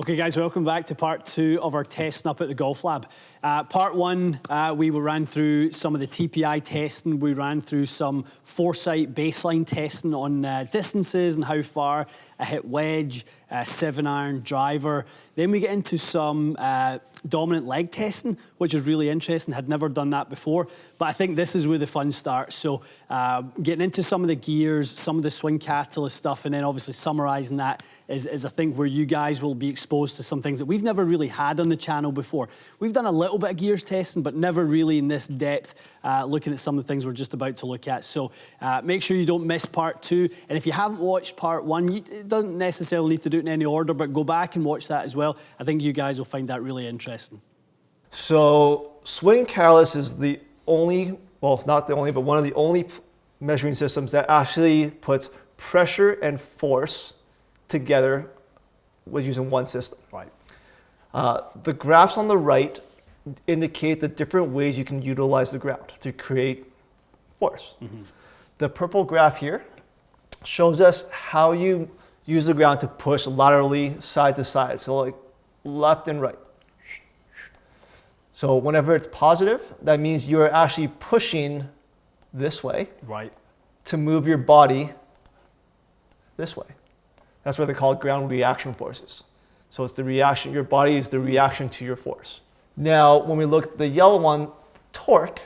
Okay guys, welcome back to part 2 of our testing up at the Golf Lab. Part 1, we ran through some of the TPI testing, we ran through some foresight baseline testing on distances and how far a hit wedge, 7-iron, driver. Then we get into some dominant leg testing, which is really interesting, had never done that before, but I think this is where the fun starts. So getting into some of the gears, some of the swing catalyst stuff, and then obviously summarizing that is I think where you guys will be exposed to some things that we've never really had on the channel before. We've done a little bit of gears testing, but never really in this depth, looking at some of the things we're just about to look at. So make sure you don't miss part 2. And if you haven't watched part 1, it doesn't necessarily need to do it in any order, but go back and watch that as well. I think you guys will find that really interesting. So swing catalyst is the only, well, not the only, but one of the only measuring systems that actually puts pressure and force together with using one system. Right. The graphs on the right indicate the different ways you can utilize the ground to create force. Mm-hmm. The purple graph here shows us how you use the ground to push laterally side to side, so like left and right. So whenever it's positive, that means you're actually pushing this way, right, to move your body this way. That's why they're called ground reaction forces. So it's the reaction, your body is the reaction to your force. Now, when we look at the yellow one, torque,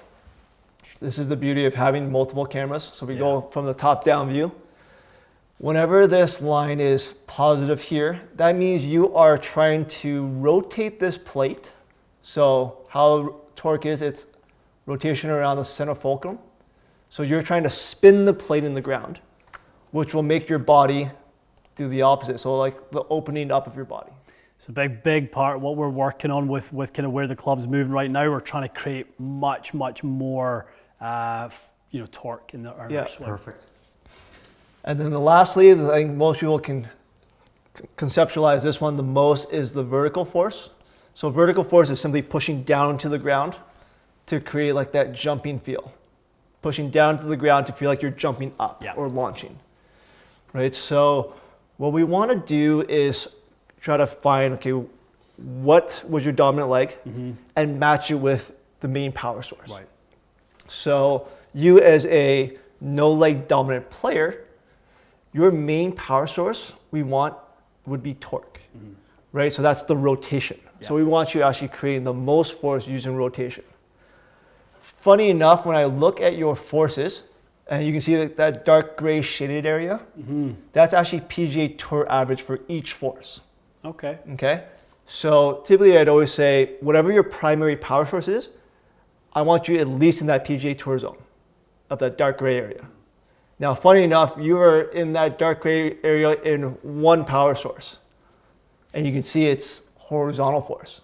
this is the beauty of having multiple cameras. So we go from the top down view. Whenever this line is positive here, that means you are trying to rotate this plate. So how torque is, it's rotation around the center fulcrum. So you're trying to spin the plate in the ground, which will make your body do the opposite. So like the opening up of your body. It's a big part of what we're working on with kind of where the club's moving right now. We're trying to create much more torque in our swing. Perfect. And then lastly, I think most people can conceptualize this one the most is the vertical force. So vertical force is simply pushing down to the ground to create like that jumping feel. Pushing down to the ground to feel like you're jumping up or launching, right? So what we want to do is try to find, okay, what was your dominant leg and match it with the main power source. Right. So you as a no leg dominant player, your main power source we want would be torque, right? So that's the rotation. Yeah. So we want you actually creating the most force using rotation. Funny enough, when I look at your forces, and you can see that dark gray shaded area, that's actually PGA Tour average for each force. Okay. Okay. So typically I'd always say, whatever your primary power source is, I want you at least in that PGA Tour zone of that dark gray area. Now, funny enough, you are in that dark gray area in one power source. And you can see it's horizontal force,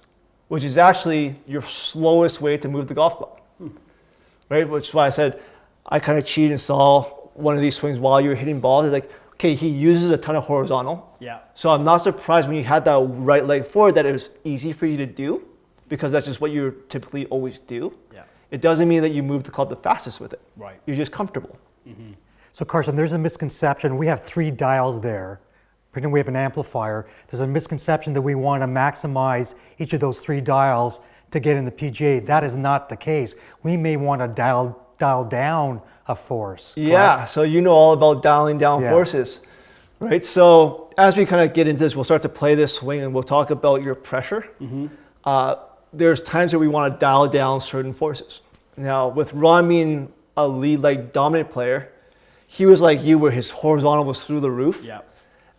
which is actually your slowest way to move the golf club. Right? Which is why I said, I kind of cheated and saw one of these swings while you were hitting balls. It's like, okay, he uses a ton of horizontal. Yeah. So I'm not surprised when you had that right leg forward that it was easy for you to do, because that's just what you typically always do. Yeah. It doesn't mean that you move the club the fastest with it. Right. You're just comfortable. So Carson, there's a misconception. We have 3 dials there. Pretend we have an amplifier. There's a misconception that we want to maximize each of those 3 dials to get in the PGA. That is not the case. We may want to dial down a force. Yeah, so you know all about dialing down forces, right? So as we kind of get into this, we'll start to play this swing and we'll talk about your pressure. There's times that we want to dial down certain forces. Now, with Ron being a lead leg dominant player, he was like you where his horizontal was through the roof. Yeah.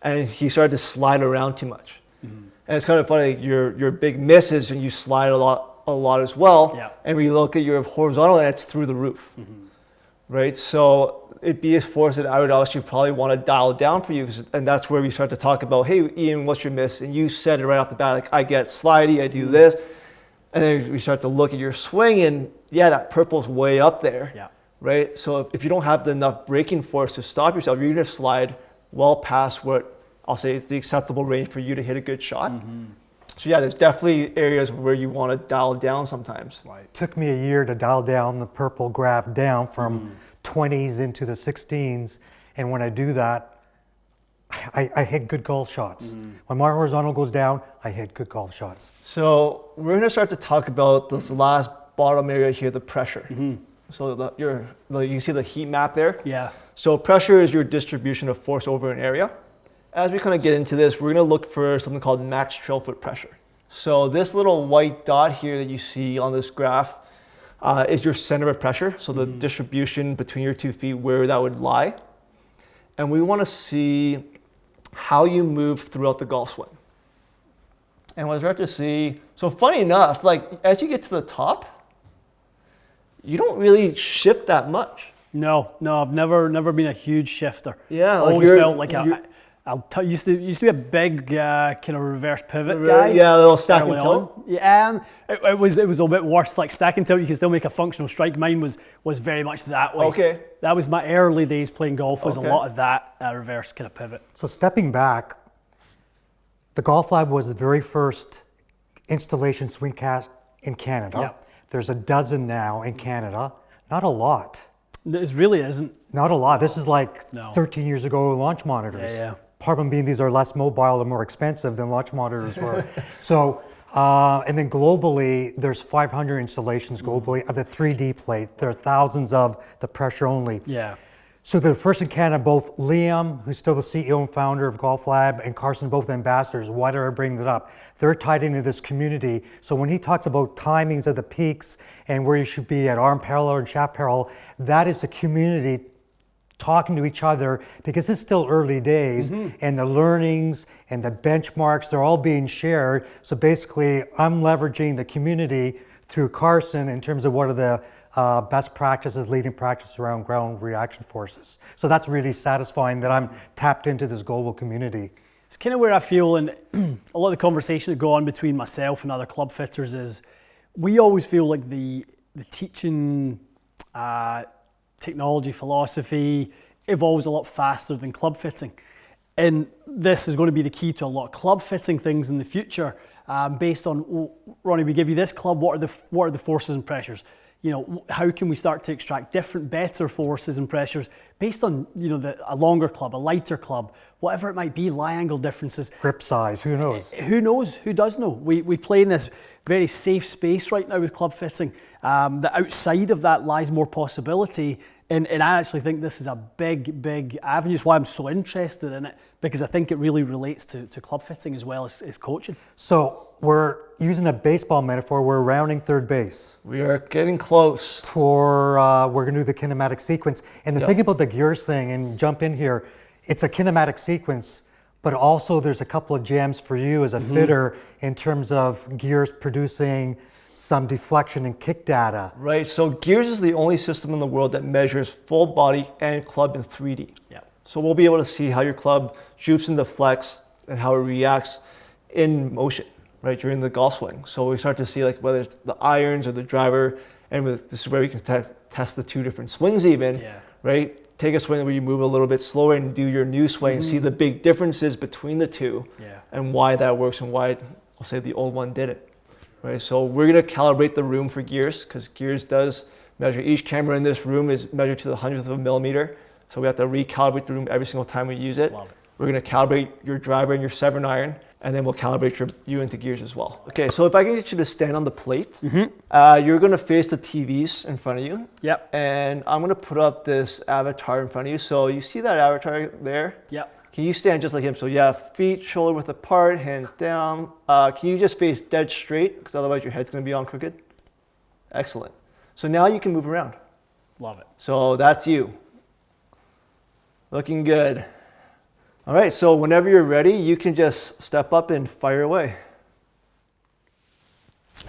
And he started to slide around too much. And it's kind of funny, your big miss is when you slide a lot as well. Yeah. And we look at your horizontal and it's through the roof. Right? So it'd be a force that I would actually probably want to dial down for you. And that's where we start to talk about, hey, Ian, what's your miss? And you said it right off the bat, like, I get slidey, I do this. And then we start to look at your swing and that purple's way up there. Yeah. Right? So if you don't have enough braking force to stop yourself, you're going to slide well past what I'll say is the acceptable range for you to hit a good shot. So there's definitely areas where you want to dial down sometimes. Right. It took me a year to dial down the purple graph down from 20s into the 16s. And when I do that, I hit good golf shots. When my horizontal goes down, I hit good golf shots. So we're going to start to talk about this last bottom area here, the pressure. So you see the heat map there? Yeah. So pressure is your distribution of force over an area. As we kind of get into this, we're going to look for something called max trail foot pressure. So this little white dot here that you see on this graph is your center of pressure. So the distribution between your 2 feet, where that would lie. And we want to see how you move throughout the golf swing. And we'll start to see, so funny enough, like as you get to the top, you don't really shift that much. No, I've never been a huge shifter. Yeah, I like always felt like used to be a big kind of reverse pivot guy. Yeah, a little stack and early tilt. on. Yeah, it was a little bit worse. Like stack and tilt, you can still make a functional strike. Mine was very much that way. Okay. That was my early days playing golf. Was Okay. a lot of that reverse kind of pivot. So stepping back, the Golf Lab was the very first installation swing cat in Canada. Yeah. There's a dozen now in Canada. Not a lot. It really isn't. Not a lot. This is like No. 13 years ago launch monitors. Yeah. Problem being these are less mobile and more expensive than launch monitors were. So, and then globally, there's 500 installations globally of the 3D plate. There are thousands of the pressure only. Yeah. So the first in Canada, both Liam, who's still the CEO and founder of Golf Lab, and Carson, both ambassadors. Why did I bring that up? They're tied into this community. So when he talks about timings of the peaks and where you should be at arm parallel and shaft parallel, that is the community talking to each other, because it's still early days, and the learnings and the benchmarks, they're all being shared. So basically, I'm leveraging the community through Carson in terms of what are the best practices, leading practices around ground reaction forces. So that's really satisfying that I'm tapped into this global community. It's kind of where I feel, and a lot of the conversation that go on between myself and other club fitters is, we always feel like the teaching technology philosophy evolves a lot faster than club fitting. And this is going to be the key to a lot of club fitting things in the future, based on, well, Ronnie, we give you this club, what are the forces and pressures? You know, how can we start to extract different, better forces and pressures based on, you know, a longer club, a lighter club, whatever it might be, lie angle differences. Grip size, who knows? Who knows? Who does know? We play in this very safe space right now with club fitting. That outside of that lies more possibility. And I actually think this is a big avenue. It's why I'm so interested in it, because I think it really relates to club fitting as well as coaching. So we're using a baseball metaphor, we're rounding third base. We are getting close. We're going to do the kinematic sequence. And the thing about the gears thing, and jump in here, it's a kinematic sequence, but also there's a couple of gems for you as a fitter in terms of gears producing some deflection and kick data. Right, so Gears is the only system in the world that measures full body and club in 3D. Yeah. So we'll be able to see how your club shoots and deflects and how it reacts in motion, right, during the golf swing. So we start to see, like, whether it's the irons or the driver, and this is where we can test the two different swings even, right? Take a swing where you move a little bit slower and do your new swing and see the big differences between the two and why that works and why, I'll say, the old one didn't. Right, so we're going to calibrate the room for Gears, because Gears does measure. Each camera in this room is measured to the 100th of a millimeter. So we have to recalibrate the room every single time we use it. We're going to calibrate your driver and your 7-iron, and then we'll calibrate you into Gears as well. Okay, so if I can get you to stand on the plate, you're going to face the TVs in front of you. Yep. And I'm going to put up this avatar in front of you. So you see that avatar there? Yep. Can you stand just like him? So yeah, feet shoulder width apart, hands down. Can you just face dead straight? Because otherwise your head's going to be on crooked. Excellent. So now you can move around. Love it. So that's you. Looking good. All right, so whenever you're ready, you can just step up and fire away.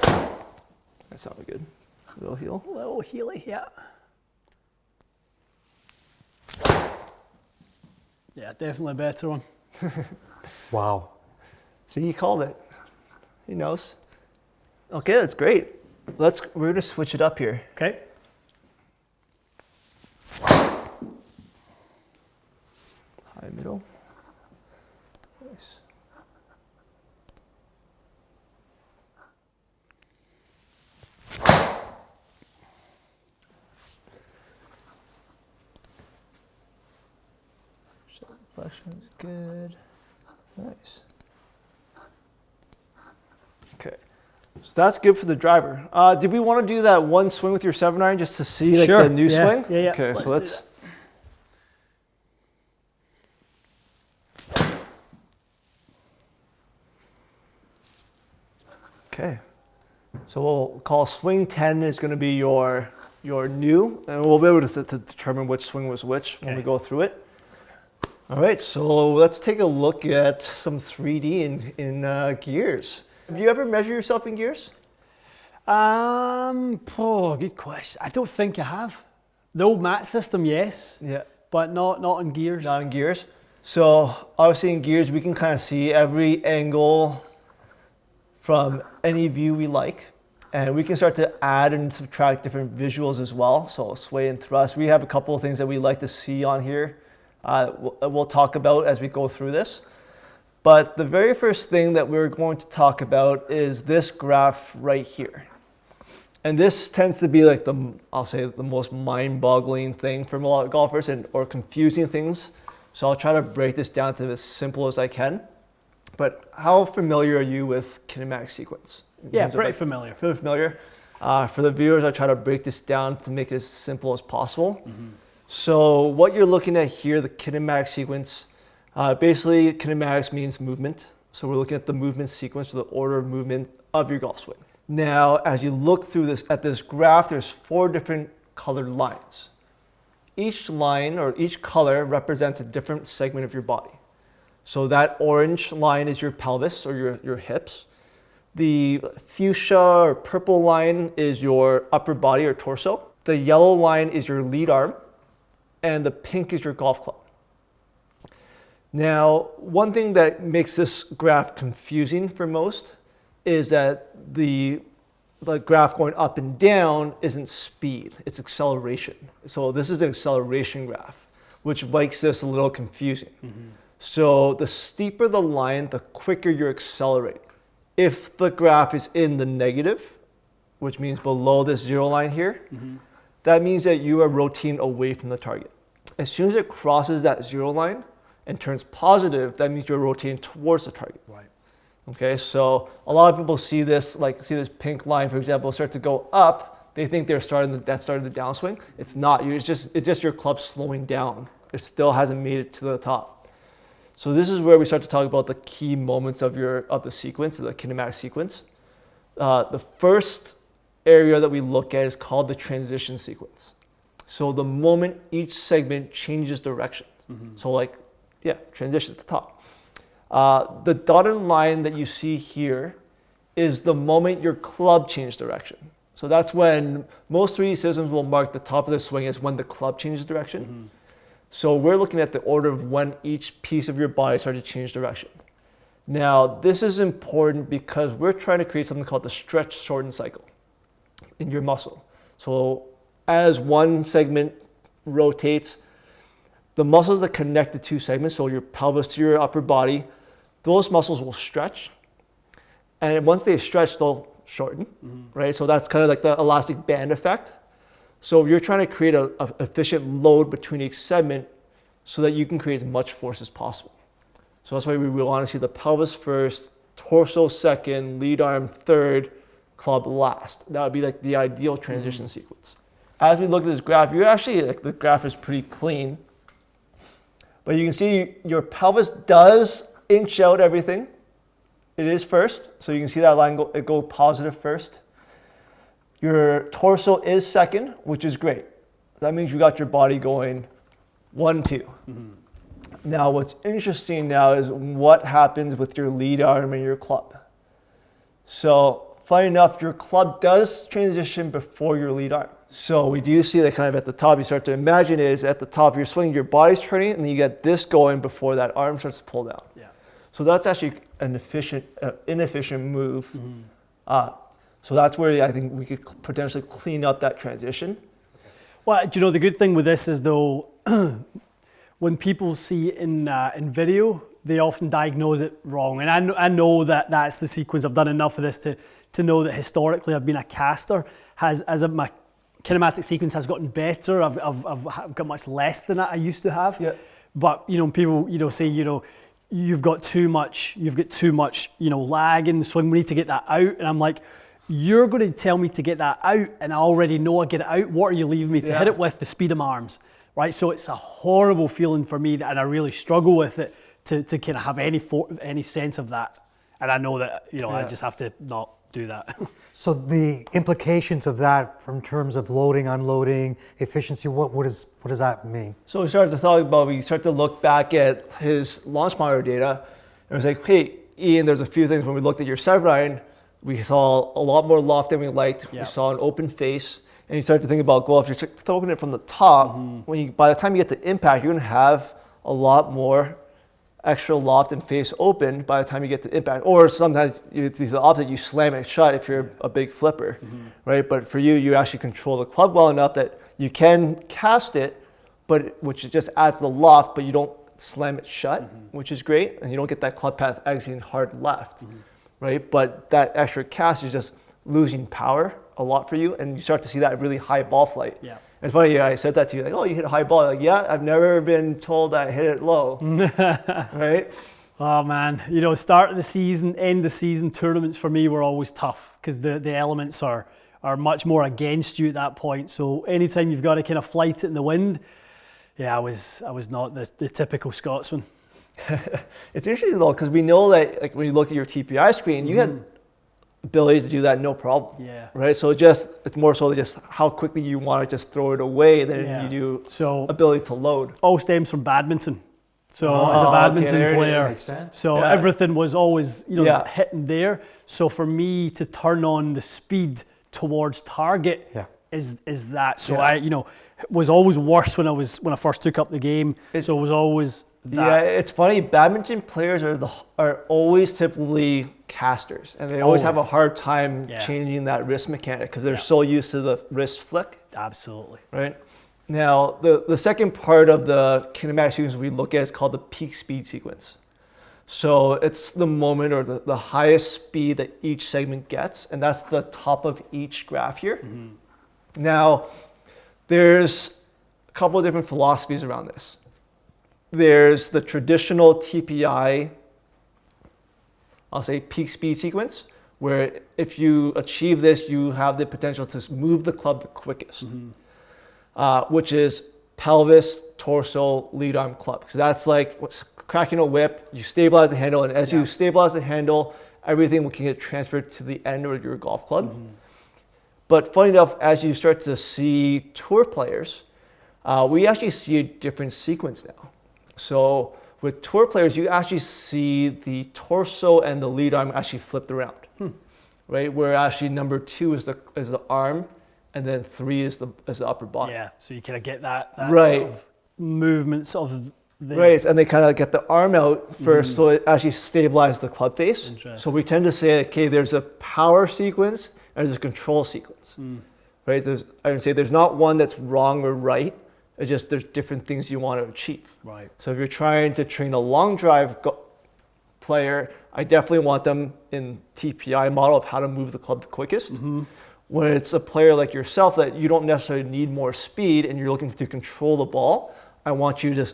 That sounded good. Little heel. Little heely, yeah. Yeah, definitely a better one. Wow. See, he called it. He knows. Okay, that's great. We're gonna switch it up here. Okay. High middle. Nice. Flexion is good. Nice. Okay. So that's good for the driver. Did we want to do that one swing with your 7-iron just to see like Sure. the new swing? Yeah. Okay, so let's. Okay. So we'll call swing 10 is going to be your new, and we'll be able to determine which swing was which when we go through it. All right, so let's take a look at some 3D in gears. Have you ever measured yourself in gears? Good question. I don't think I have. The old mat system, yes. Yeah. But not in gears. Not in gears. So obviously in gears, we can kind of see every angle from any view we like. And we can start to add and subtract different visuals as well. So sway and thrust. We have a couple of things that we like to see on here. We'll talk about as we go through this. But the very first thing that we're going to talk about is this graph right here. And this tends to be like I'll say the most mind-boggling thing for a lot of golfers or confusing things. So I'll try to break this down to as simple as I can. But how familiar are you with kinematic sequence? Yeah, pretty familiar. Pretty familiar. For the viewers, I try to break this down to make it as simple as possible. Mm-hmm. So what you're looking at here, the kinematic sequence, basically kinematics means movement. So we're looking at the movement sequence, or the order of movement of your golf swing. Now, as you look through this graph, there's 4 different colored lines. Each line or each color represents a different segment of your body. So that orange line is your pelvis or your hips. The fuchsia or purple line is your upper body or torso. The yellow line is your lead arm, and the pink is your golf club. Now, one thing that makes this graph confusing for most is that the graph going up and down isn't speed, it's acceleration. So this is an acceleration graph, which makes this a little confusing. Mm-hmm. So the steeper the line, the quicker you're accelerating. If the graph is in the negative, which means below this 0 line here, mm-hmm. that means that you are rotating away from the target. As soon as it crosses that 0 line and turns positive, that means you're rotating towards the target. Right. Okay, so a lot of people see this pink line, for example, start to go up. They think they're starting the downswing. It's not. It's just your club slowing down. It still hasn't made it to the top. So this is where we start to talk about the key moments of the sequence, of the kinematic sequence. The first area that we look at is called the transition sequence. So the moment each segment changes directions. Mm-hmm. So transition at the top. The dotted line that you see here is the moment your club changed direction. So that's when most 3D systems will mark the top of the swing as when the club changes direction. Mm-hmm. So we're looking at the order of when each piece of your body started to change direction. Now, this is important because we're trying to create something called the stretch shorten cycle in your muscle. So as one segment rotates, the muscles that connect the 2 segments, so your pelvis to your upper body, those muscles will stretch. And once they stretch, they'll shorten, mm-hmm. right? So that's kind of like the elastic band effect. So you're trying to create an efficient load between each segment so that you can create as much force as possible. So that's why we want to see the pelvis first, torso second, lead arm third, club last. That would be like the ideal transition mm-hmm. sequence. As we look at this graph, the graph is pretty clean. But you can see your pelvis does inch out everything. It is first, so you can see that line go positive first. Your torso is second, which is great. That means you got your body going 1, 2. Mm-hmm. Now, what's interesting now is what happens with your lead arm and your club. So, funny enough, your club does transition before your lead arm. So we do see that kind of at the top. You start to imagine it is at the top. You're swinging, your body's turning, and then you get this going before that arm starts to pull down. Yeah. So that's actually an inefficient move. Mm-hmm. So that's where I think we could potentially clean up that transition. Well, do you know, the good thing with this is though, when people see it in video, they often diagnose it wrong. And I know that that's the sequence. I've done enough of this to know that historically I've been a caster. My kinematic sequence has gotten better. I've got much less than I used to have. Yeah. But people say you've got too much lag in the swing. We need to get that out, and I'm like, you're going to tell me to get that out, and I already know I get it out. What are you leaving me to hit it with? The speed of my arms, right? So it's a horrible feeling for me, and I really struggle with it to kind of have any sense of that. And I know that I just have to not do that. So the implications of that from terms of loading, unloading, efficiency, what does that mean? So we start to look back at his launch monitor data, and it was like, hey, Ian, there's a few things when we looked at your seven iron, we saw a lot more loft than we liked. Yeah. We saw an open face, and you start to think about golf. You're throwing it from the top. By the time you get to impact, you're going to have a lot more extra loft and face open by the time you get to impact. Or sometimes it's the opposite, you slam it shut if you're a big flipper, right? But for you actually control the club well enough that you can cast it, which just adds the loft, but you don't slam it shut, which is great, and you don't get that club path exiting hard left, right? But that extra cast is just losing power a lot for you, and you start to see that really high ball flight. Yeah. It's funny, I said that to you, like, oh, you hit a high ball. Like, yeah, I've never been told I hit it low, right? Oh man, start of the season, end of season tournaments for me were always tough because the elements are much more against you at that point. So anytime you've got to kind of flight it in the wind, I was not the typical Scotsman. It's interesting though, because we know that like when you look at your TPI screen, you had ability to do that no problem. Yeah. Right. So it's more so just how quickly you want to just throw it away than you do ability to load. All stems from badminton. So as a badminton player, everything was always hitting there. So for me to turn on the speed towards target is that. So I was always worse when I first took up the game. So it was always that. Yeah, it's funny. Badminton players are always typically casters, and they always have a hard time changing that wrist mechanic because they're so used to the wrist flick. Absolutely. Right. Now, the second part of the kinematic sequence we look at is called the peak speed sequence. So it's the moment or the highest speed that each segment gets, and that's the top of each graph here. Now, there's a couple of different philosophies around this. There's the traditional TPI, I'll say peak speed sequence, where if you achieve this, you have the potential to move the club the quickest, which is pelvis, torso, lead arm club. So that's like what's cracking a whip, you stabilize the handle, and as you stabilize the handle, everything can get transferred to the end of your golf club. But funny enough, as you start to see tour players, we actually see a different sequence now. So with tour players, you actually see the torso and the lead arm actually flipped around, right? Where actually number 2 is the arm, and then 3 is the upper body. Yeah, so you kind of get that sort of movements of the... Right, and they kind of get the arm out first, so it actually stabilizes the club face. So we tend to say, okay, there's a power sequence and there's a control sequence, right? I would say there's not one that's wrong or right. It's just there's different things you want to achieve. Right. So if you're trying to train a long drive player, I definitely want them in TPI model of how to move the club the quickest. When it's a player like yourself that you don't necessarily need more speed and you're looking to control the ball, I want you to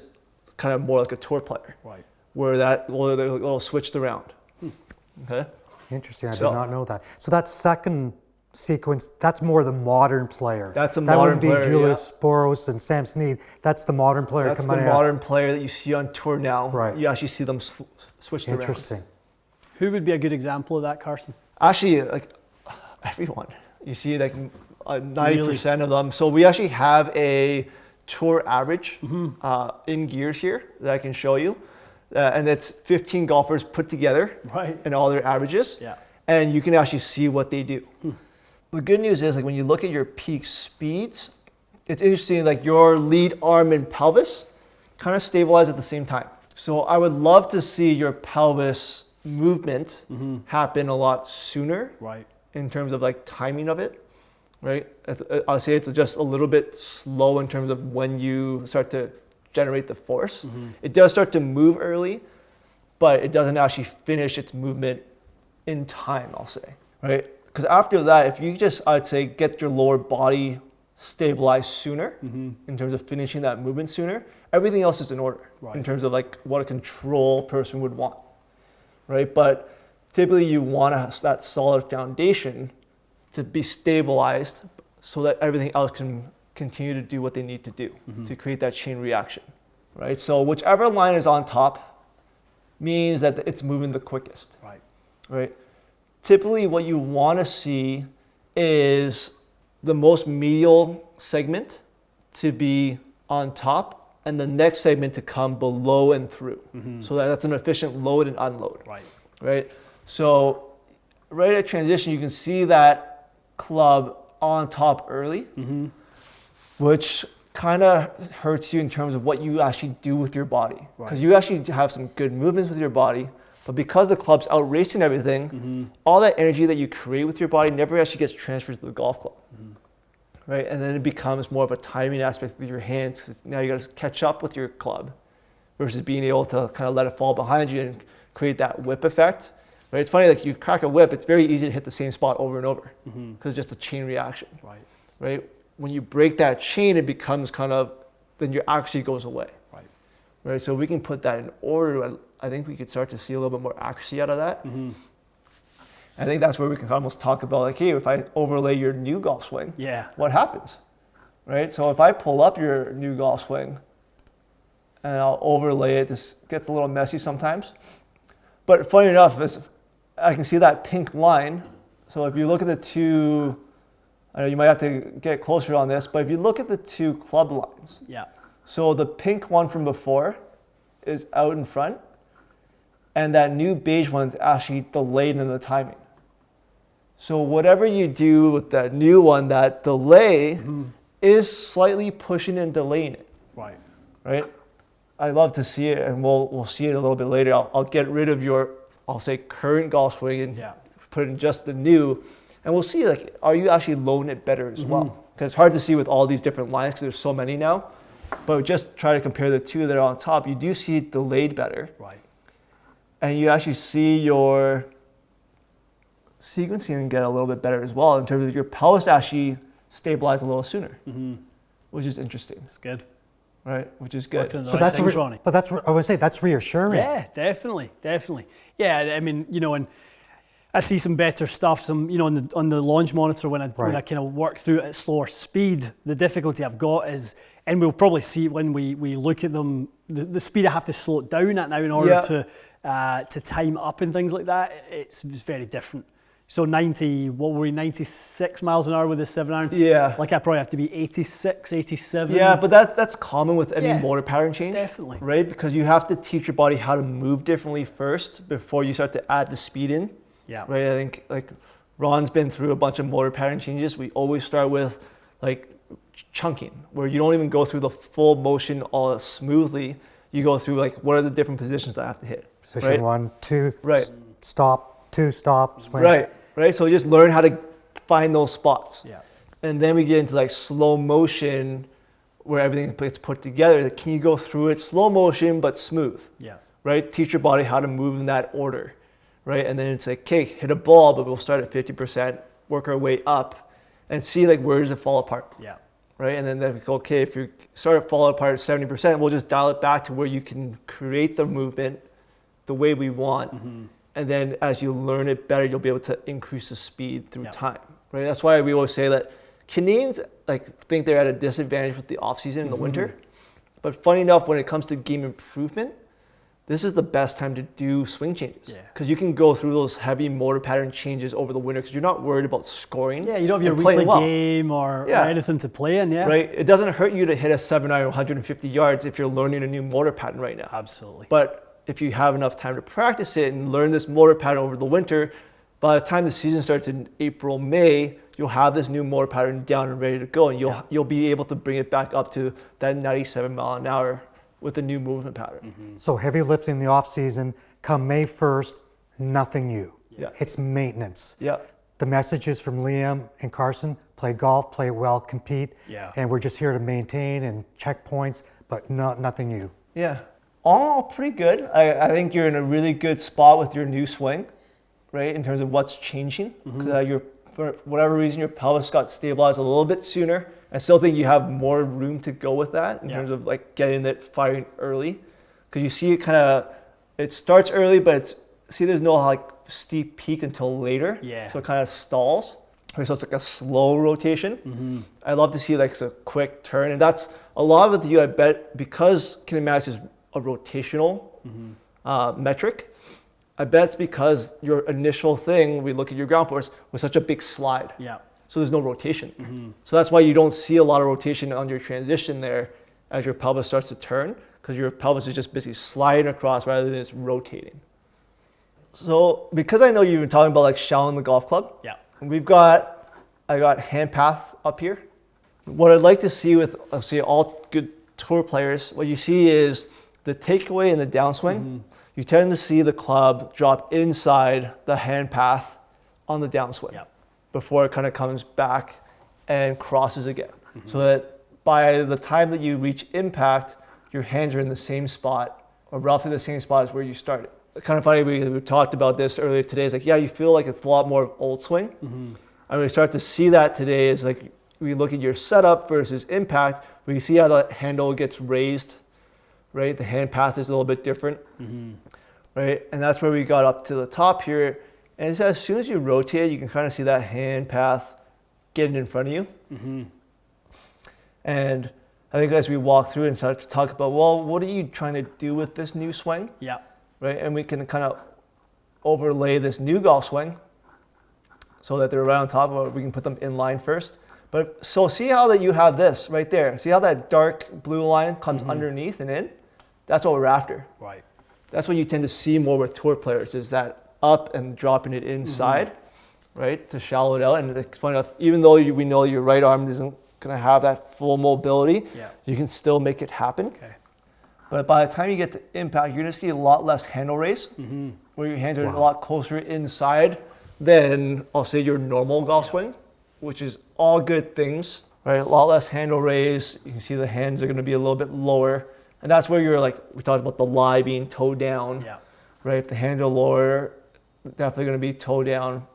kind of more like a tour player. Right. Where they're a little switched around. Okay. Interesting. I did not know that. So that second sequence, that's more the modern player. That's a modern player. That wouldn't be Julius Boros and Sam Snead. That's the modern player coming out. That's the modern player that you see on tour now. Right. You actually see them switched around. Interesting. Who would be a good example of that, Carson? Actually, like everyone. You see like 90% of them. So we actually have a tour average in gears here that I can show you. And it's 15 golfers put together and all their averages. Yeah. And you can actually see what they do. The good news is, like when you look at your peak speeds, it's interesting, like your lead arm and pelvis kind of stabilize at the same time. So I would love to see your pelvis movement happen a lot sooner in terms of like timing of it, right? I'll say it's just a little bit slow in terms of when you start to generate the force. It does start to move early, but it doesn't actually finish its movement in time, I'll say, right? Because after that, if you just, I'd say, get your lower body stabilize sooner in terms of finishing that movement sooner. Everything else is in order in terms of like what a control person would want, right? But typically you want to have that solid foundation to be stabilized so that everything else can continue to do what they need to do to create that chain reaction, right? So whichever line is on top means that it's moving the quickest, right? Typically what you want to see is the most medial segment to be on top and the next segment to come below and through. So that's an efficient load and unload, right? So right at transition, you can see that club on top early, which kind of hurts you in terms of what you actually do with your body. Because you actually have some good movements with your body, but because the club's out racing everything, all that energy that you create with your body never actually gets transferred to the golf club, right? And then it becomes more of a timing aspect with your hands. 'Cause now you got to catch up with your club versus being able to kind of let it fall behind you and create that whip effect, right? It's funny, like you crack a whip, it's very easy to hit the same spot over and over because it's just a chain reaction, right? When you break that chain, it becomes kind of, then your accuracy goes away, right? So we can put that in order. I think we could start to see a little bit more accuracy out of that. I think that's where we can almost talk about like, hey, if I overlay your new golf swing, what happens, right? So if I pull up your new golf swing and I'll overlay it, this gets a little messy sometimes. But funny enough, I can see that pink line. So if you look at the two, I know you might have to get closer on this, but if you look at the two club lines, so the pink one from before is out in front, and that new beige one's actually delayed in the timing. So whatever you do with that new one, that delay is slightly pushing and delaying it. Right? I love to see it, and we'll see it a little bit later. I'll get rid of your, I'll say current golf swing and put in just the new, and we'll see like, are you actually loading it better as well? Because it's hard to see with all these different lines because there's so many now. But just try to compare the two that are on top. You do see it delayed better. And you actually see your sequencing get a little bit better as well in terms of your pelvis actually stabilize a little sooner, which is interesting. It's good. Right, which is good. So that's, but that's, I would say that's reassuring. Yeah, definitely. Yeah, I mean, you know, and I see some better stuff. Some, you know, on the launch monitor when I kind of work through it at slower speed. The difficulty I've got is, and we'll probably see when we look at them, the speed I have to slow it down at now in order to time up and things like that. It's very different. So 96 miles an hour with the 7-iron. Yeah. Like I probably have to be 86, 87. Yeah, but that's common with any motor pattern change. Definitely. Right? Because you have to teach your body how to move differently first before you start to add the speed in. Yeah. Right? I think like Ron's been through a bunch of motor pattern changes. We always start with like chunking, where you don't even go through the full motion all smoothly. You go through like, what are the different positions I have to hit? Position 1, 2, stop, 2, stop, swing. Right. So just learn how to find those spots. Yeah. And then we get into like slow motion where everything gets put together. Can you go through it slow motion but smooth? Yeah. Right? Teach your body how to move in that order. Right? And then it's like, okay, hit a ball, but we'll start at 50%, work our way up and see like where does it fall apart. Yeah. Right? And then we go, okay, if you start to fall apart at 70%, we'll just dial it back to where you can create the movement the way we want. And then as you learn it better, you'll be able to increase the speed through time, right? That's why we always say that Canadians think they're at a disadvantage with the off season in the winter. But funny enough, when it comes to game improvement, this is the best time to do swing changes. Because you can go through those heavy motor pattern changes over the winter because you're not worried about scoring. Yeah, you don't have your weekly game or anything to play in, Right? It doesn't hurt you to hit a 7-iron 150 yards if you're learning a new motor pattern right now. Absolutely. But if you have enough time to practice it and learn this motor pattern over the winter, by the time the season starts in April, May, you'll have this new motor pattern down and ready to go, and you'll be able to bring it back up to that 97 mile an hour with a new movement pattern. So heavy lifting in the off season, come May 1st, nothing new. It's maintenance. The messages from Liam and Carson: play golf, play well, compete, and we're just here to maintain and check points, but nothing new. All pretty good. I think you're in a really good spot with your new swing, right? In terms of what's changing. Because for whatever reason, your pelvis got stabilized a little bit sooner I still think you have more room to go with that in terms of like getting it firing early. Because you see it starts early, but there's no like steep peak until later. Yeah. So it kind of stalls. So it's like a slow rotation. I love to see like a quick turn. And that's a lot with you, I bet, because kinematics is a rotational metric. I bet it's because your initial thing, we look at your ground force, was such a big slide. Yeah. So there's no rotation. So that's why you don't see a lot of rotation on your transition there as your pelvis starts to turn, because your pelvis is just basically sliding across rather than it's rotating. So because I know you've been talking about like shallowing the golf club, I got hand path up here. What I'd like to see with, say, all good tour players, what you see is the takeaway and the downswing. You tend to see the club drop inside the hand path on the downswing before it kind of comes back and crosses again. So that by the time that you reach impact, your hands are in the same spot, or roughly the same spot as where you started. It's kind of funny, we talked about this earlier today. It's like, yeah, you feel like it's a lot more old swing. And we start to see that today is like, we look at your setup versus impact, where you see how the handle gets raised, right? The hand path is a little bit different, right? And that's where we got up to the top here. And it's as soon as you rotate, you can kind of see that hand path getting in front of you. And I think as we walk through and start to talk about, well, what are you trying to do with this new swing? Right? And we can kind of overlay this new golf swing so that they're right on top of it. We can put them in line first. But so see how that you have this right there. See how that dark blue line comes underneath and in? That's what we're after. Right. That's what you tend to see more with tour players, is that up and dropping it inside, right? To shallow it out. And it's funny enough, even though we know your right arm isn't going to have that full mobility, you can still make it happen. But by the time you get to impact, you're going to see a lot less handle raise, where your hands are a lot closer inside than, I'll say, your normal golf swing, which is all good things, right? A lot less handle raise. You can see the hands are going to be a little bit lower. And that's where you're like, we talked about the lie being toe down, right? If the hands are lower, definitely going to be toe down,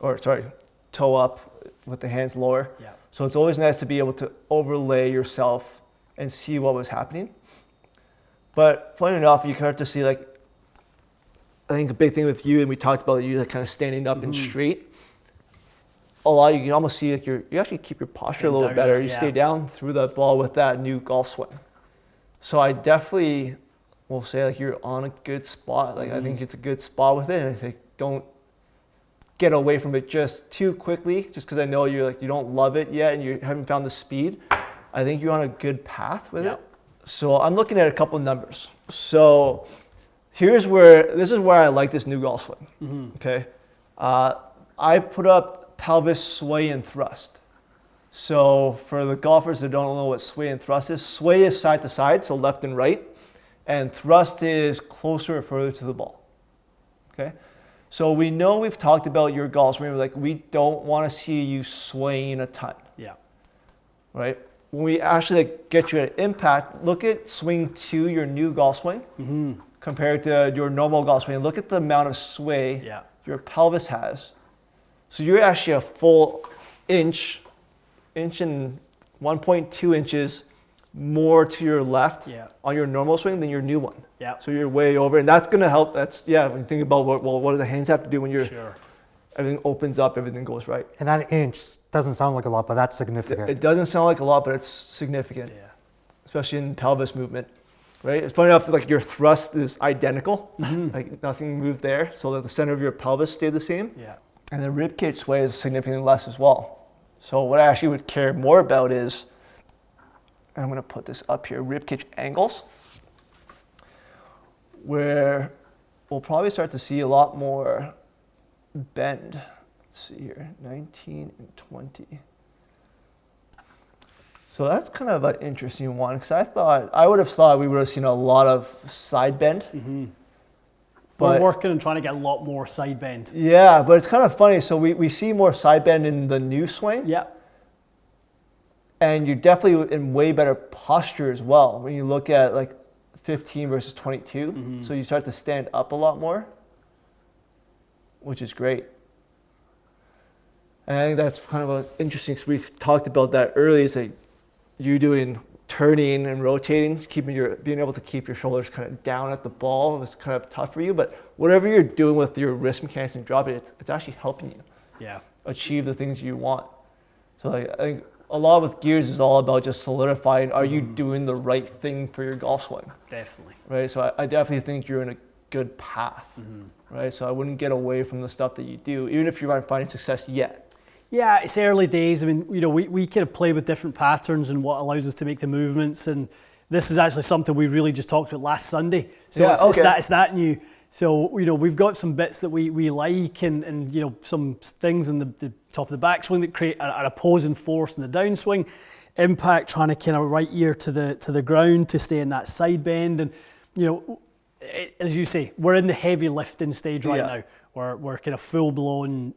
or sorry, toe up with the hands lower. So it's always nice to be able to overlay yourself and see what was happening. But funny enough, you start to see, like, I think a big thing with you, and we talked about you like kind of standing up and straight. A lot, you can almost see like you actually keep your posture a little bit better. You stay down through the ball with that new golf swing. So I definitely will say like you're on a good spot. Like I think it's a good spot with it, and I think don't get away from it just too quickly, just because I know you're like you don't love it yet and you haven't found the speed. I think you're on a good path with it. So I'm looking at a couple of numbers. So this is where I like this new golf swing. Okay, I put up pelvis sway and thrust. So for the golfers that don't know what sway and thrust is, sway is side to side, so left and right, and thrust is closer or further to the ball. Okay, so we know we've talked about your golf swing. Like we don't want to see you swaying a ton. Right. When we actually get you at impact, look at swing 2, your new golf swing, compared to your normal golf swing. Look at the amount of sway your pelvis has. So you're actually a full inch and 1.2 inches more to your left on your normal swing than your new one. So you're way over, and that's going to help. That's when you think about what do the hands have to do when you're everything opens up, everything goes right. And that inch doesn't sound like a lot, but that's significant. It doesn't sound like a lot, but it's significant, especially in pelvis movement, right? It's funny enough, like your thrust is identical, like nothing moved there, so that the center of your pelvis stayed the same. And the rib cage sway is significantly less as well. So what I actually would care more about is, I'm going to put this up here, rib cage angles, where we'll probably start to see a lot more bend. Let's see here, 19 and 20. So that's kind of an interesting one, because I would have thought we would have seen a lot of side bend. We're working and trying to get a lot more side bend. Yeah, but it's kind of funny. So we see more side bend in the new swing. And you're definitely in way better posture as well when you look at like 15 versus 22. So you start to stand up a lot more, which is great. And I think that's kind of an interesting, because we talked about that earlier, is that you doing turning and rotating, being able to keep your shoulders kind of down at the ball was kind of tough for you. But whatever you're doing with your wrist mechanics and dropping, it's actually helping you achieve the things you want. So like, I think a lot with gears is all about just solidifying, are you doing the right thing for your golf swing? Definitely. Right, so I definitely think you're in a good path, right? So I wouldn't get away from the stuff that you do, even if you aren't finding success yet. Yeah, it's early days. I mean, we kind of play with different patterns and what allows us to make the movements. And this is actually something we really just talked about last Sunday. So it's that new. So, we've got some bits that we like and some things in the top of the backswing that create an opposing force in the downswing. Impact trying to kind of right ear to the ground to stay in that side bend. And, as you say, we're in the heavy lifting stage right now. We're kind of full blown,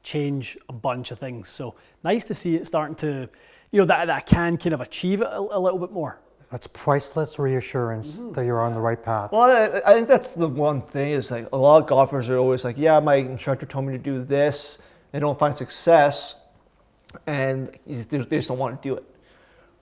change a bunch of things. So nice to see it starting to, that I can kind of achieve it a little bit more. That's priceless reassurance that you're on the right path. Well, I think that's the one thing is like a lot of golfers are always like, yeah, my instructor told me to do this. They don't find success and they just don't want to do it,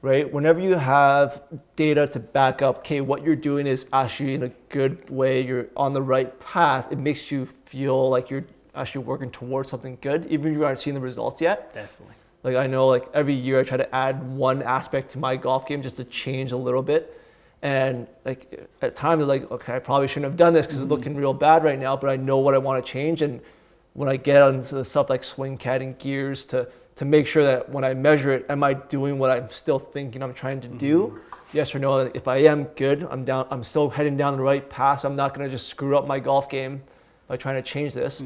right? Whenever you have data to back up, okay, what you're doing is actually in a good way, you're on the right path, it makes you feel like you're actually working towards something good, even if you aren't seeing the results yet. Definitely. Like I know like every year I try to add one aspect to my golf game just to change a little bit. And like at times I'm like, okay, I probably shouldn't have done this because it's looking real bad right now, but I know what I want to change. And when I get into the stuff like swing cat and gears to make sure that when I measure it, am I doing what I'm still thinking I'm trying to do? Yes or no? If I am good, I'm still heading down the right path. So I'm not going to just screw up my golf game by trying to change this,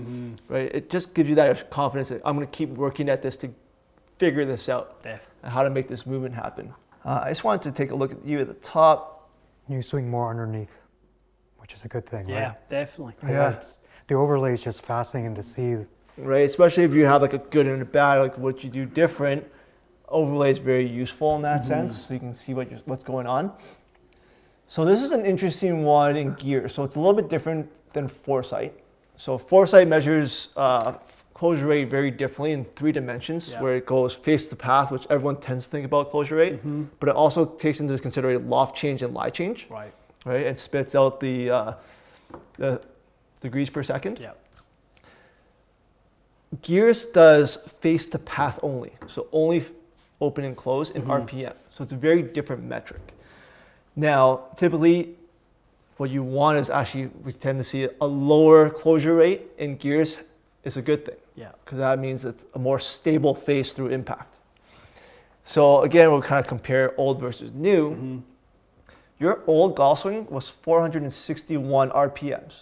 right? It just gives you that confidence that I'm going to keep working at this to figure this out and how to make this movement happen. I just wanted to take a look at you at the top. You swing more underneath, which is a good thing, right? Yeah, definitely. Yeah. The overlay is just fascinating to see. Right, especially if you have like a good and a bad, like what you do different. Overlay is very useful in that sense, so you can see what's going on. So this is an interesting one in gear. So it's a little bit different than foresight. So foresight measures closure rate very differently in 3 dimensions, where it goes face to path, which everyone tends to think about closure rate, but it also takes into consideration loft change and lie change. Right, and spits out the degrees per second. Yeah. Gears does face to path only, so only open and close in RPM. So it's a very different metric. Now, typically, what you want is actually, we tend to see a lower closure rate in gears is a good thing. Yeah. Because that means it's a more stable face through impact. So again, we'll kind of compare old versus new. Your old golf swing was 461 RPMs.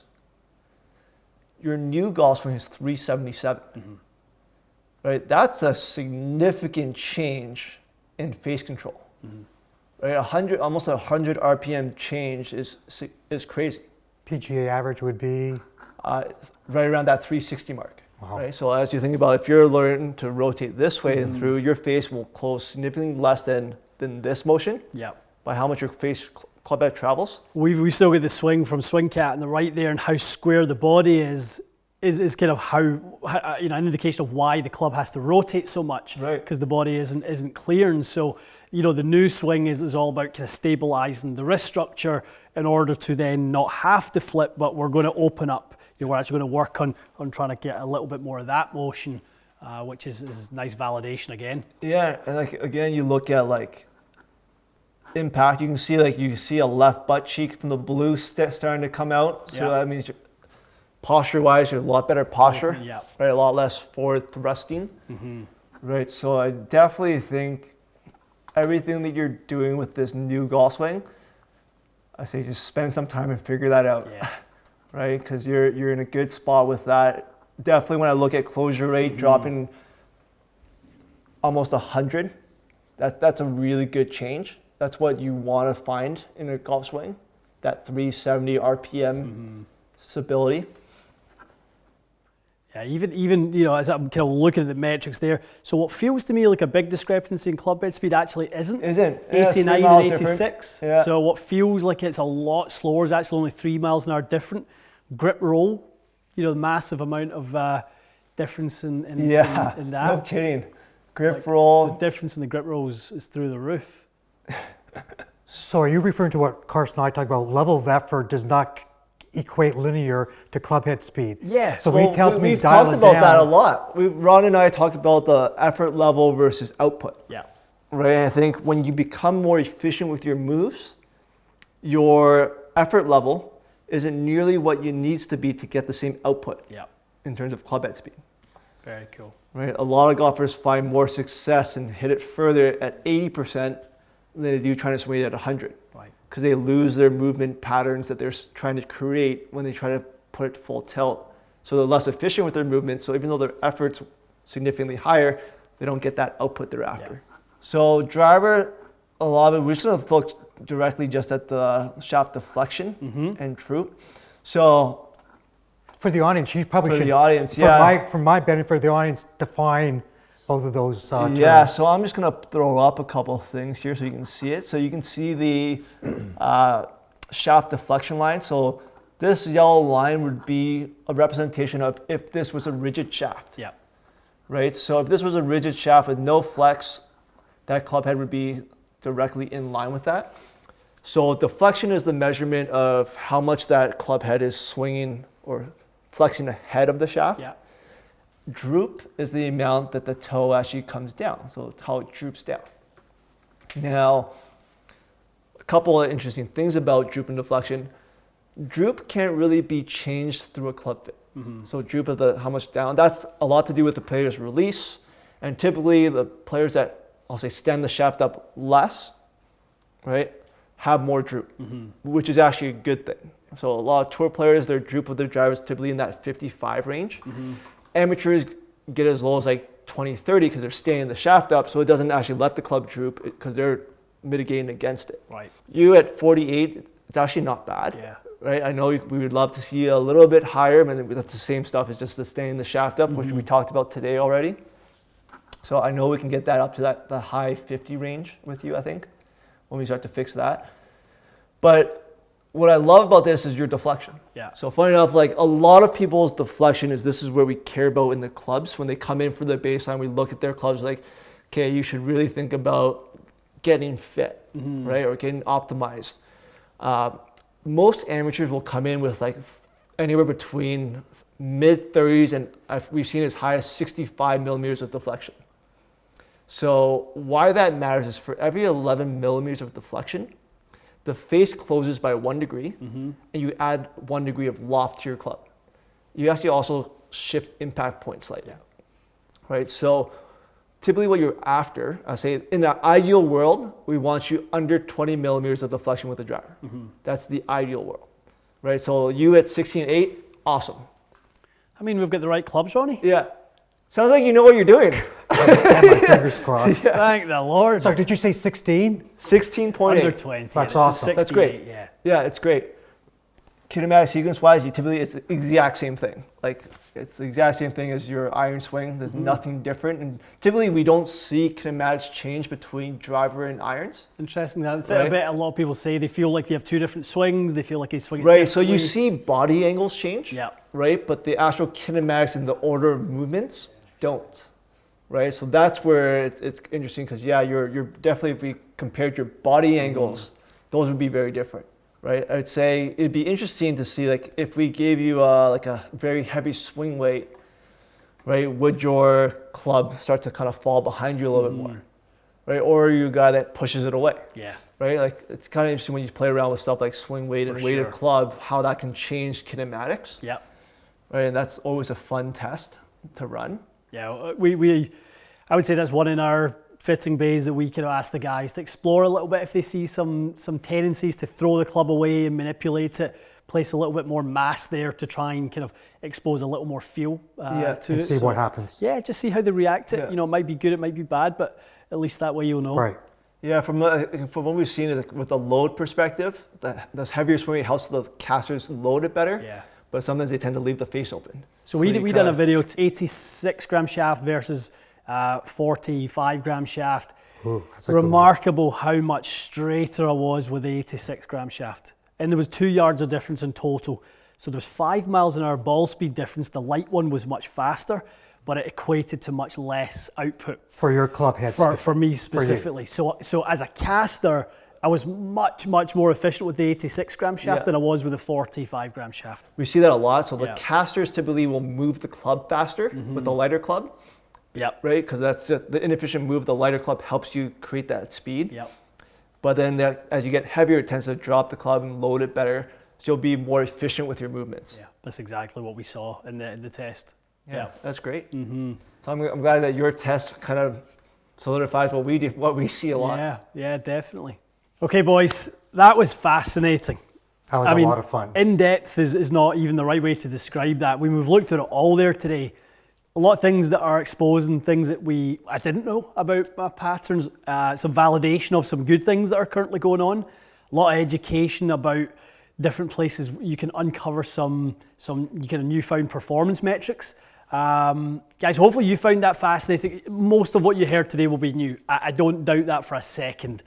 Your new golf swing is 377. Right? That's a significant change in face control. Right? Almost 100 RPM change is crazy. PGA average would be? Right around that 360 mark. Wow. Right? So as you think about, if you're learning to rotate this way and through, your face will close significantly less than this motion. Yeah. By how much your face club head travels. We still get the swing from swing cat on the right there, and how square the body is kind of how an indication of why the club has to rotate so much, right? Because the body isn't clearing. So the new swing is all about kind of stabilizing the wrist structure in order to then not have to flip, but we're going to open up. We're actually going to work on trying to get a little bit more of that motion, which is nice validation again. Yeah, and like again, you look at like impact. You can see a left butt cheek from the blue starting to come out. So that means posture-wise, you're a lot better posture. Right, a lot less forward thrusting. Right, so I definitely think everything that you're doing with this new golf swing, I say just spend some time and figure that out. Right, because you're in a good spot with that. Definitely when I look at closure rate dropping almost 100, that's a really good change. That's what you want to find in a golf swing, that 370 RPM stability. Yeah, even as I'm kind of looking at the metrics there, so what feels to me like a big discrepancy in club head speed actually isn't. 89 and 86. Yeah. So what feels like it's a lot slower is actually only 3 miles an hour different. Grip roll, the massive amount of difference in Yeah, in that. no kidding. Grip roll. The difference in the grip roll is through the roof. So are you referring to what Carson and I talked about? Level of effort does not equate linear to club head speed. Yeah. So he tells me we've dial talked it about down. that a lot. Ron and I talk about the effort level versus output. Yeah. Right. I think when you become more efficient with your moves, your effort level isn't nearly what it needs to be to get the same output. Yeah. In terms of club head speed. Very cool. Right. A lot of golfers find more success and hit it further at 80% than they do trying to swing it at 100. Right. Because they lose their movement patterns that they're trying to create when they try to put it full tilt. So they're less efficient with their movement. So even though their effort's significantly higher, they don't get that output they're after. Yeah. So driver, a lot of it, we're just going to look directly just at the shaft deflection and droop. So For the audience, you probably For should. the audience, yeah. For my benefit, for the audience, define both of those terms. yeah, so I'm just going to throw up a couple of things here so you can see it. So you can see the shaft deflection line. So this yellow line would be a representation of if this was a rigid shaft. Yeah. Right? So if this was a rigid shaft with no flex, that club head would be directly in line with that. So deflection is the measurement of how much that club head is swinging or flexing ahead of the shaft. Yeah. Droop is the amount that the toe actually comes down, so how it droops down. Now, a couple of interesting things about droop and deflection. Droop can't really be changed through a club fit. So droop of how much down, that's a lot to do with the player's release. And typically the players that, I'll say, stand the shaft up less, right, have more droop, which is actually a good thing. So a lot of tour players, their droop of their drivers typically in that 55 range. Amateurs get as low as like 20, 30 because they're standing the shaft up, so it doesn't actually let the club droop because they're mitigating against it. Right. You at 48, it's actually not bad. Yeah. Right? I know we would love to see a little bit higher, but that's the same stuff. It's just the staying the shaft up, which we talked about today already. So I know we can get that up to the high 50 range with you, I think, when we start to fix that. But what I love about this is your deflection. Yeah. So funny enough, like a lot of people's deflection this is where we care about in the clubs. When they come in for their baseline, we look at their clubs like, okay, you should really think about getting fit, right? Or getting optimized. Most amateurs will come in with like anywhere between mid 30s and we've seen as high as 65 millimeters of deflection. So why that matters is for every 11 millimeters of deflection, the face closes by 1 degree and you add 1 degree of loft to your club. You actually also shift impact point slightly, right? So typically what you're after, I say in the ideal world, we want you under 20 millimeters of deflection with the driver. That's the ideal world, right? So you at 16.8, awesome. I mean, we've got the right clubs, Ronnie. Yeah. Sounds like you know what you're doing. Have my fingers crossed. Thank the Lord. So did you say 16? 16.8. Under 20. That's and awesome. it's a That's great. 68, yeah. Yeah, it's great. Kinematic sequence-wise, it's the exact same thing. Like, it's the exact same thing as your iron swing. There's nothing different. And typically, we don't see kinematics change between driver and irons. Interesting. I Right. bet a lot of people say they feel like they have two different swings. They feel like they swing it Right, so you differently. see body angles change, Yeah. right? But the actual kinematics and the order of movements don't, right? So that's where it's interesting because, yeah, you're definitely, if we compared your body angles, those would be very different. Right, I'd say it'd be interesting to see like if we gave you like a very heavy swing weight, right? Would your club start to kind of fall behind you a little bit more, right? Or are you a guy that pushes it away, Yeah. right? Like it's kind of interesting when you play around with stuff like swing weight and weighted sure. club, how that can change kinematics, Yeah. right? And that's always a fun test to run. Yeah. I would say that's one in our fitting bays that we can ask the guys to explore a little bit if they see some tendencies to throw the club away and manipulate it, place a little bit more mass there to try and kind of expose a little more feel to And it. see what happens. Yeah, just see how they react to it. Yeah. You know, it might be good, it might be bad, but at least that way you'll know. Right. Yeah, from what we've seen with the load perspective, the heavier swing weight helps the casters load it better. Yeah. But sometimes they tend to leave the face open. So we you done a kinda- video, it's 86 gram shaft versus 45 gram shaft. Ooh, that's a good one. Remarkable how much straighter I was with the 86 gram shaft. And there was 2 yards of difference in total. So there's 5 miles an hour ball speed difference. The light one was much faster, but it equated to much less output. For your club head. For me specifically. So as a caster, I was much more efficient with the 86 gram shaft than I was with the 45 gram shaft. We see that a lot. So the casters typically will move the club faster with the lighter club. Yep. Right? Because that's just the inefficient move. The lighter club helps you create that speed. Yep. But then as you get heavier, it tends to drop the club and load it better. So you'll be more efficient with your movements. Yeah, that's exactly what we saw in the test. Yeah, that's great. So I'm glad that your test kind of solidifies what we see a lot. Yeah, definitely. Okay, boys, that was fascinating. That was a lot of fun. In-depth is not even the right way to describe that. We've looked at it all there today. A lot of things that are exposed and things that I didn't know about patterns, some validation of some good things that are currently going on, a lot of education about different places you can uncover some kind of newfound performance metrics. Guys, hopefully you found that fascinating. Most of what you heard today will be new. I don't doubt that for a second.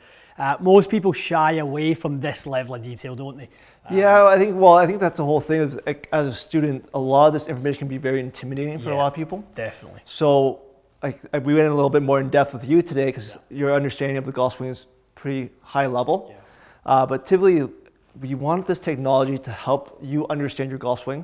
Most people shy away from this level of detail, don't they? I think that's the whole thing. As a student, a lot of this information can be very intimidating for a lot of people. Definitely. So we went in a little bit more in depth with you today because your understanding of the golf swing is pretty high level. But typically, we want this technology to help you understand your golf swing.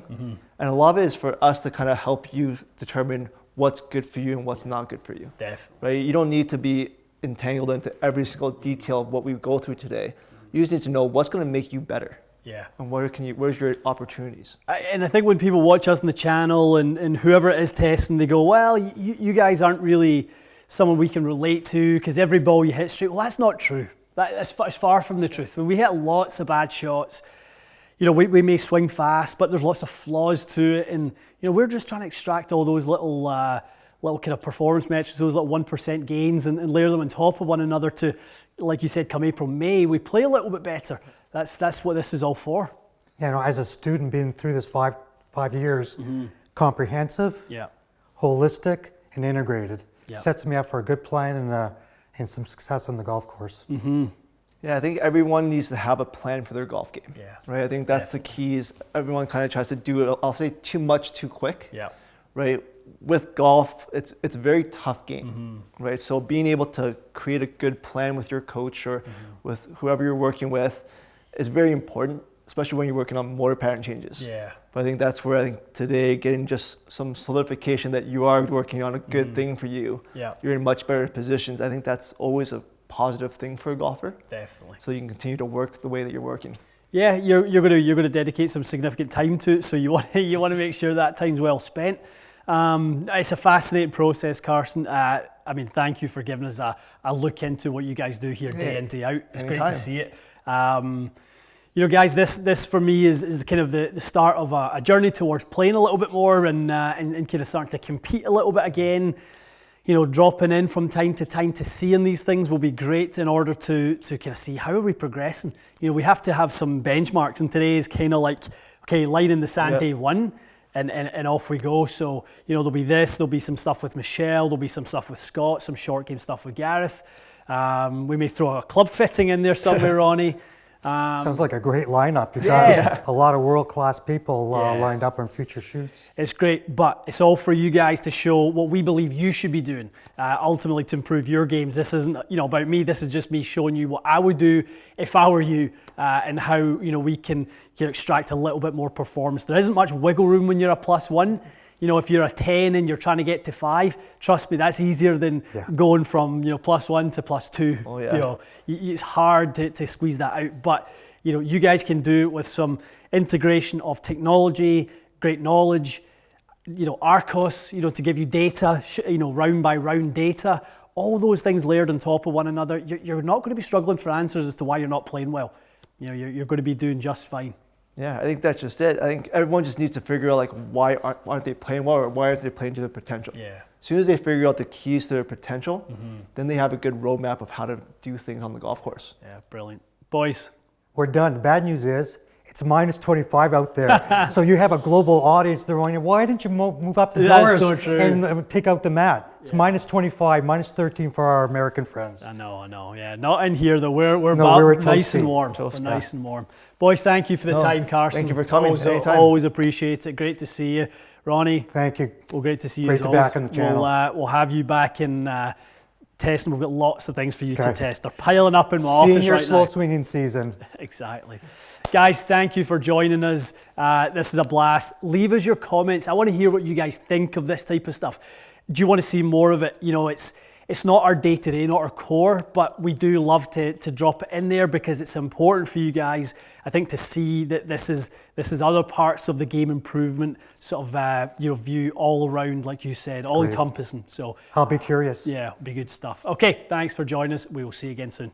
And a lot of it is for us to kind of help you determine what's good for you and what's not good for you. Definitely. Right? You don't need to be entangled into every single detail of what we go through today. You just need to know what's going to make you better. Yeah. And where's your opportunities? And I think when people watch us on the channel and whoever it is testing, they go, well, you guys aren't really someone we can relate to because every ball you hit straight. Well, that's not true. That's far from the truth. When we hit lots of bad shots, we may swing fast, but there's lots of flaws to it. And, we're just trying to extract all those little kind of performance metrics, those little 1% gains and layer them on top of one another to, like you said, come April, May, we play a little bit better. That's what this is all for. Yeah, as a student being through this five years, comprehensive, holistic, and integrated. Sets me up for a good plan and some success on the golf course. Yeah, I think everyone needs to have a plan for their golf game. Yeah. Right? I think that's the key is everyone kind of tries to do it, I'll say too much too quick. Yeah. Right? With golf, it's a very tough game, right? So being able to create a good plan with your coach or with whoever you're working with is very important, especially when you're working on motor pattern changes. Yeah. But I think that's where I think today getting just some solidification that you are working on a good thing for you. Yeah. You're in much better positions. I think that's always a positive thing for a golfer. Definitely. So you can continue to work the way that you're working. Yeah, you're going to dedicate some significant time to it, so you want to make sure that time's well spent. It's a fascinating process, Carson. Thank you for giving us a look into what you guys do here day in, day out. It's great to see it. Guys, this for me is kind of the start of a journey towards playing a little bit more and kind of starting to compete a little bit again. Dropping in from time to seeing these things will be great in order to kind of see how are we progressing. We have to have some benchmarks, and today is kind of like, okay, line in the sand day one. And off we go. So, there'll be there'll be some stuff with Michelle, there'll be some stuff with Scott, some short game stuff with Gareth. We may throw a club fitting in there somewhere, Ronnie. Sounds like a great lineup. You've got a lot of world-class people lined up on future shoots. It's great, but it's all for you guys to show what we believe you should be doing, ultimately to improve your games. This isn't about me, this is just me showing you what I would do if I were you, and how we can extract a little bit more performance. There isn't much wiggle room when you're a +1. If you're a 10 and you're trying to get to 5, trust me, that's easier than going from +1 to +2. Oh, yeah. It's hard to squeeze that out, but you guys can do it with some integration of technology, great knowledge, Arcos, to give you data, round by round data, all those things layered on top of one another. You're not going to be struggling for answers as to why you're not playing well. You're going to be doing just fine. Yeah, I think that's just it. I think everyone just needs to figure out why aren't they playing well, or why aren't they playing to their potential. Yeah. As soon as they figure out the keys to their potential, then they have a good roadmap of how to do things on the golf course. Yeah, brilliant. Boys. We're done. The bad news is It's minus 25 out there. So you have a global audience. They're going, why didn't you move up the That's doors so true. and take out the mat? It's minus 25, minus 13 for our American friends. I know, yeah. Not in here though. We're nice and warm. We're nice and warm. Boys, thank you for the time, Carson. Thank you for coming. Always appreciate it. Great to see you. Ronnie. Thank you. Well, great to see you. Great to be back on the channel. We'll have you back in testing. We've got lots of things for you to test. They're piling up in my office Senior right now. slow swinging season. Exactly. Guys, thank you for joining us. This is a blast. Leave us your comments. I want to hear what you guys think of this type of stuff. Do you want to see more of it? You know, it's not our day-to-day, not our core, but we do love to drop it in there because it's important for you guys, I think, to see that this is other parts of the game improvement sort of view all around, like you said, all encompassing. So I'll be curious. Yeah, it'll be good stuff. Okay, thanks for joining us. We will see you again soon.